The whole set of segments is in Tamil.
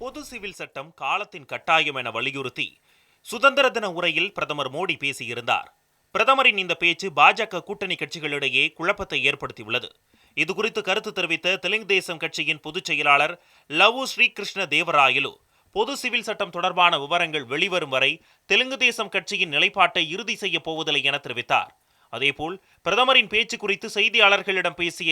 பொது சிவில் சட்டம் காலத்தின் கட்டாயம் என வலியுறுத்தி சுதந்திர தின உரையில் பிரதமர் மோடி பேசியிருந்தார். பிரதமரின் இந்த பேச்சு பாஜக கூட்டணி கட்சிகளிடையே குழப்பத்தை ஏற்படுத்தியுள்ளது. இதுகுறித்து கருத்து தெரிவித்த தெலுங்கு தேசம் கட்சியின் பொதுச் செயலாளர் லவு ஸ்ரீகிருஷ்ண தேவராயலு, பொது சிவில் சட்டம் தொடர்பான விவரங்கள் வெளிவரும் வரை தெலுங்கு தேசம் கட்சியின் நிலைப்பாட்டை இறுதி செய்யப் போவதில்லை என தெரிவித்தார். அதேபோல் பிரதமரின் பேச்சு குறித்து செய்தியாளர்களிடம் பேசிய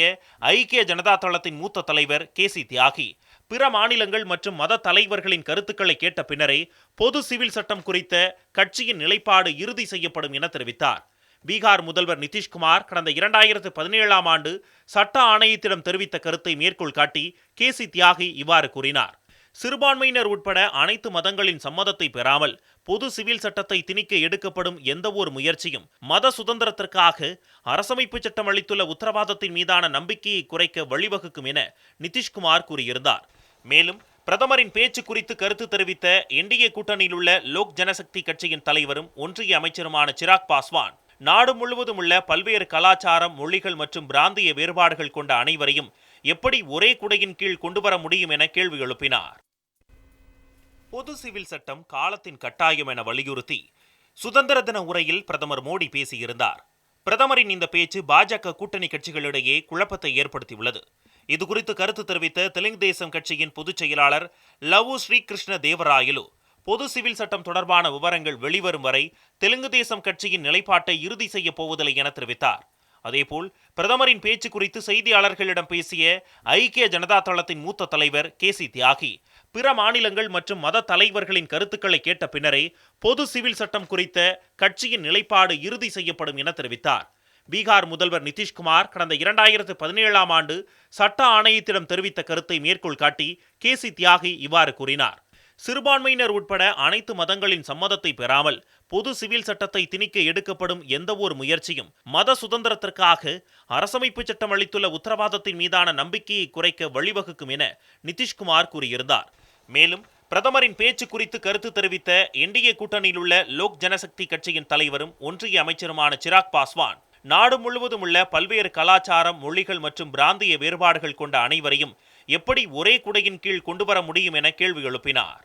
ஐக்கிய ஜனதா தளத்தின் மூத்த தலைவர் கேசி தியாகி, பிற மாநிலங்கள் மற்றும் மத தலைவர்களின் கருத்துக்களை கேட்ட பின்னரே பொது சிவில் சட்டம் குறித்த கட்சியின் நிலைப்பாடு இறுதி செய்யப்படும் என தெரிவித்தார். பீகார் முதல்வர் நிதிஷ்குமார் கடந்த 2017ஆம் ஆண்டு சட்ட ஆணையத்திடம் தெரிவித்த கருத்தை மேற்கோள் காட்டி கேசி தியாகி இவ்வாறு கூறினார். சிறுபான்மையினர் உட்பட அனைத்து மதங்களின் சம்மதத்தை பெறாமல் பொது சிவில் சட்டத்தை திணிக்க எடுக்கப்படும் எந்தவொரு முயற்சியும் மத சுதந்திரத்திற்காக அரசமைப்பு சட்டம் அளித்துள்ள உத்தரவாதத்தின் மீதான நம்பிக்கையை குறைக்க வழிவகுக்கும் என நிதிஷ்குமார் கூறியிருந்தார். மேலும் பிரதமரின் பேச்சு குறித்து கருத்து தெரிவித்த என்டிஏ கூட்டணியில் உள்ள லோக் ஜனசக்தி கட்சியின் தலைவரும் ஒன்றிய அமைச்சருமான சிராக் பாஸ்வான், நாடு முழுவதும் உள்ள பல்வேறு கலாச்சாரம், மொழிகள் மற்றும் பிராந்திய வேறுபாடுகள் கொண்ட அனைவரையும் எப்படி ஒரே குடையின் கீழ் கொண்டுவர முடியும் என கேள்வி எழுப்பினார். பொது சிவில் சட்டம் காலத்தின் கட்டாயம் என வலியுறுத்தி சுதந்திர தின உரையில் பிரதமர் மோடி பேசியிருந்தார். பிரதமரின் இந்த பேச்சு பாஜக கூட்டணி கட்சிகளிடையே குழப்பத்தை ஏற்படுத்தியுள்ளது. இதுகுறித்து கருத்து தெரிவித்த தெலுங்கு தேசம் கட்சியின் பொதுச் செயலாளர் லவு ஸ்ரீகிருஷ்ண தேவராயலு, பொது சிவில் சட்டம் தொடர்பான விவரங்கள் வெளிவரும் வரை தெலுங்கு தேசம் கட்சியின் நிலைப்பாட்டை இறுதி செய்யப் போவதில்லை என தெரிவித்தார். அதேபோல் பிரதமரின் பேச்சு குறித்து செய்தியாளர்களிடம் பேசிய ஐக்கிய ஜனதா தளத்தின் மூத்த தலைவர் கேசி தியாகி, பிற மாநிலங்கள் மற்றும் மத தலைவர்களின் கருத்துக்களை கேட்ட பின்னரே பொது சிவில் சட்டம் குறித்த கட்சியின் நிலைப்பாடு இறுதி செய்யப்படும் என தெரிவித்தார். பீகார் முதல்வர் நிதிஷ்குமார் கடந்த 2017ஆம் ஆண்டு சட்ட ஆணையத்திடம் தெரிவித்த கருத்தை மேற்கோள் காட்டி கேசி தியாகி இவ்வாறு கூறினார். சிறுபான்மையினர் உட்பட அனைத்து மதங்களின் சம்மதத்தை பெறாமல் பொது சிவில் சட்டத்தை திணிக்க எடுக்கப்படும் எந்தவொரு முயற்சியும் மத சுதந்திரத்திற்காக அரசமைப்பு சட்டம் அளித்துள்ள உத்தரவாதத்தின் மீதான நம்பிக்கையை குறைக்க வழிவகுக்கும் என நிதிஷ்குமார் கூறியிருந்தார். மேலும் பிரதமரின் பேச்சு குறித்து கருத்து தெரிவித்த என்டிஏ கூட்டணியில் உள்ள லோக் ஜனசக்தி கட்சியின் தலைவரும் ஒன்றிய அமைச்சருமான சிராக் பாஸ்வான், நாடு முழுவதும் உள்ள பல்வேறு கலாச்சாரம், மொழிகள் மற்றும் பிராந்திய வேறுபாடுகள் கொண்ட அனைவரையும் எப்படி ஒரே குடையின் கீழ் கொண்டுவர முடியும் என கேள்வி எழுப்பினார்.